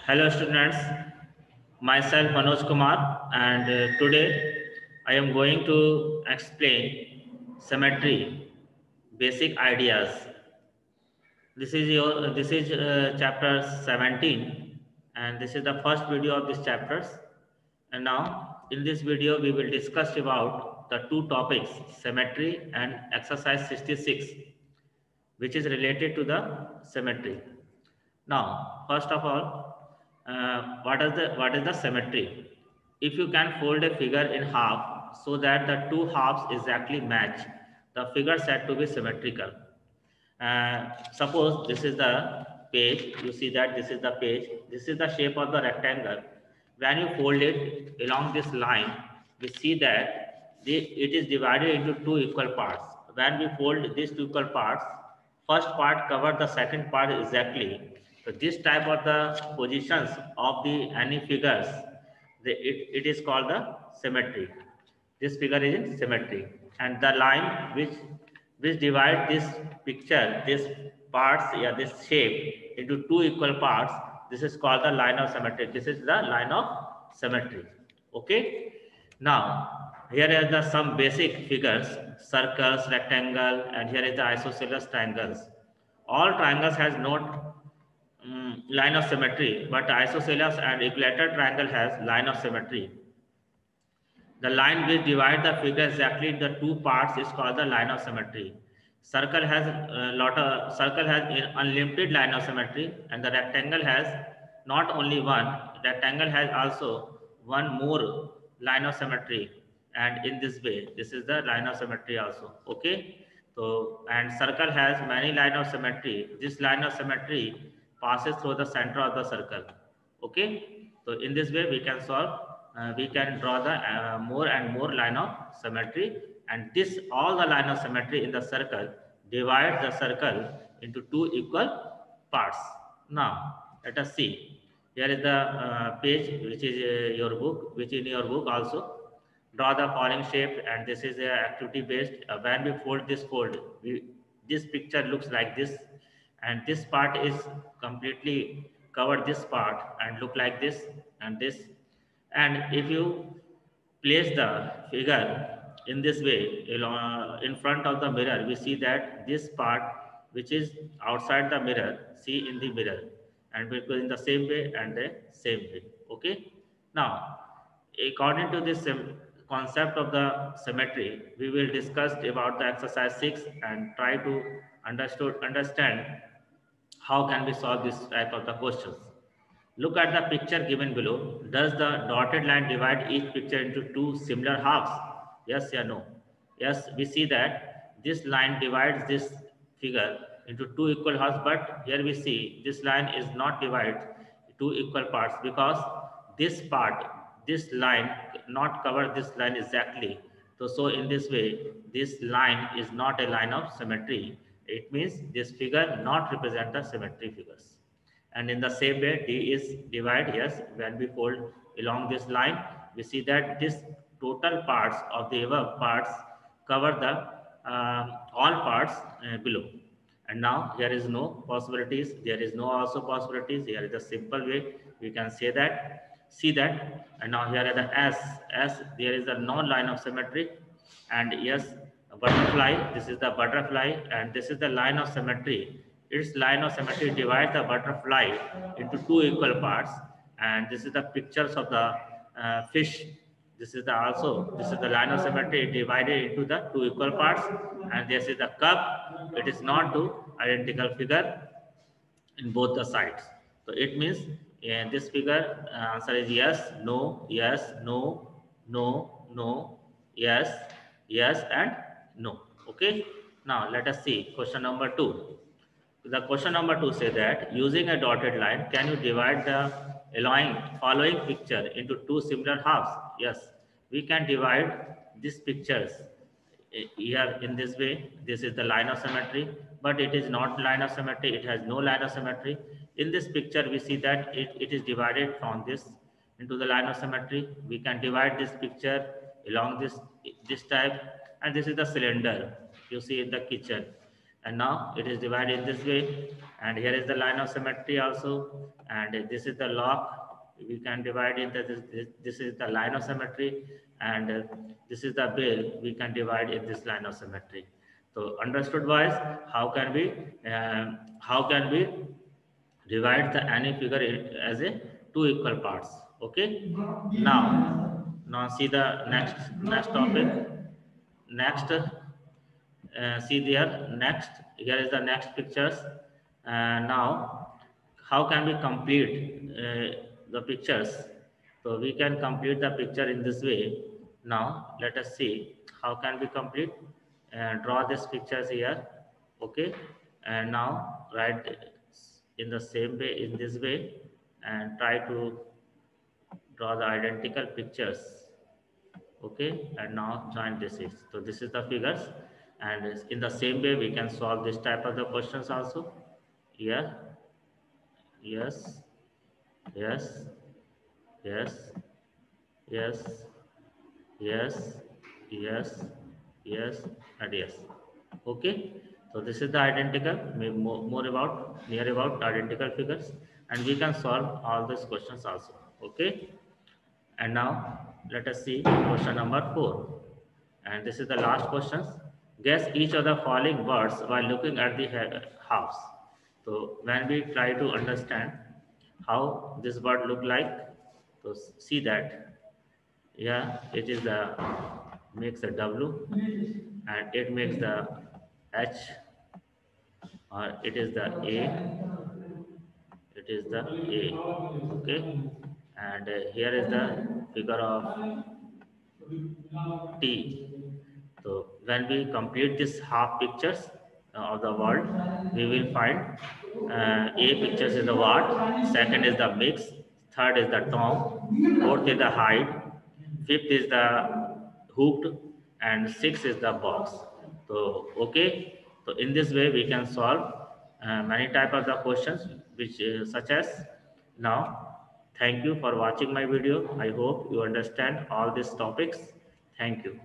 Hello students, myself Manoj Kumar and today I am going to explain symmetry basic ideas. This is chapter 17 and this is the first video of this chapters. And now in this video we will discuss about the two topics symmetry and exercise 66 which is related to the symmetry. Now, first of all, what is the symmetry? If you can fold a figure in half so that the two halves exactly match, the figure said to be symmetrical. Suppose this is the page. You see that this is the page. This is the shape of the rectangle. When you fold it along this line, we see that it is divided into two equal parts. When we fold these two equal parts, first part cover the second part exactly. So this type of the positions of the any figures, it is called the symmetry. This figure is in symmetry, and the line which divide this picture, this parts, yeah, this shape into two equal parts. This is called the line of symmetry. This is the line of symmetry. Okay. Now here are the some basic figures: circles, rectangle, and here is the isosceles triangles. All triangles has not line of symmetry, but isosceles and equilateral triangle has line of symmetry. The line which divides the figure exactly into two parts is called the line of symmetry. Circle has unlimited line of symmetry, and the rectangle has not only one. Rectangle has also one more line of symmetry, and in this way, this is the line of symmetry also. Okay, so and circle has many line of symmetry. This line of symmetry passes through the center of the circle. Okay, so in this way we can draw the more and more line of symmetry, and this all the line of symmetry in the circle divides the circle into two equal parts. Now let us see, here is the page which is your book, which in your book also draw the following shape, and this is activity based. When we fold this this picture looks like this, and this part is completely covered this part and look like this and this. And if you place the figure in this way in front of the mirror, we see that this part which is outside the mirror see in the mirror, and will go in the same way and the same way. Okay. Now according to this concept of the symmetry, we will discuss about the exercise 6 and try to understand how can we solve this type of the questions. Look at the picture given below. Does the dotted line divide each picture into two similar halves? Yes or no? Yes, we see that this line divides this figure into two equal halves, but here we see this line is not divided two equal parts because this part, this line not cover this line exactly. So in this way, this line is not a line of symmetry. It means this figure not represent the symmetry figures. And in the same way, D is divide. Yes, when we fold along this line, we see that this total parts of the above parts cover the all parts below. And now here is no possibilities, there is no also possibilities. Here is a simple way we can say that, see that. And now here are the s, there is a no line of symmetry. And yes, a butterfly, this is the butterfly, and this is the line of symmetry. Its line of symmetry divides the butterfly into two equal parts. And this is the pictures of the fish. This is the line of symmetry divided into the two equal parts. And this is the cup. It is not two identical figure in both the sides. So it means this figure answer is yes, no, yes, no, no, no, yes, yes, and no. Okay. Now let us see question number 2. The question number 2 say that using a dotted line, can you divide the following picture into two similar halves? Yes, we can divide these pictures here in this way. This is the line of symmetry, but it is not line of symmetry. It has no line of symmetry. In this picture, we see that it is divided from this into the line of symmetry. We can divide this picture along this type, and this is the cylinder you see in the kitchen. and now it is divided in this way. And here is the line of symmetry also, and this is the lock. We can divide into this is the line of symmetry, and this is the bale. We can divide in this line of symmetry. So understood wise, how can we divide the any figure as a two equal parts? Okay. Now see the next topic. Next, see there. Next, here is the next pictures. Now, how can we complete the pictures? So we can complete the picture in this way. Now let us see how can we complete. Draw these pictures here. Okay, and now write in the same way in this way, and try to draw the identical pictures. Okay, and now join this is, so this is the figures, and in the same way we can solve this type of the questions also. Yeah, yes, yes, yes, yes, yes, yes, yes, and yes. Okay, so this is the identical, more about near about identical figures, and we can solve all these questions also. Okay, and now let us see question number 4. And this is the last questions. Guess each of the following words while looking at the house. So when we try to understand how this word look like, so see that, yeah, it is the makes a W, and it makes the H, or it is the A, it is the A. Okay, and here is the figure of T. So when we complete this half pictures of the world, we will find A pictures is the what, second is the mix, third is the tom, fourth is the hide, fifth is the hooked, and sixth is the box. So okay, so in this way we can solve many type of the questions, which such as now. Thank you for watching my video. I hope you understand all these topics. Thank you.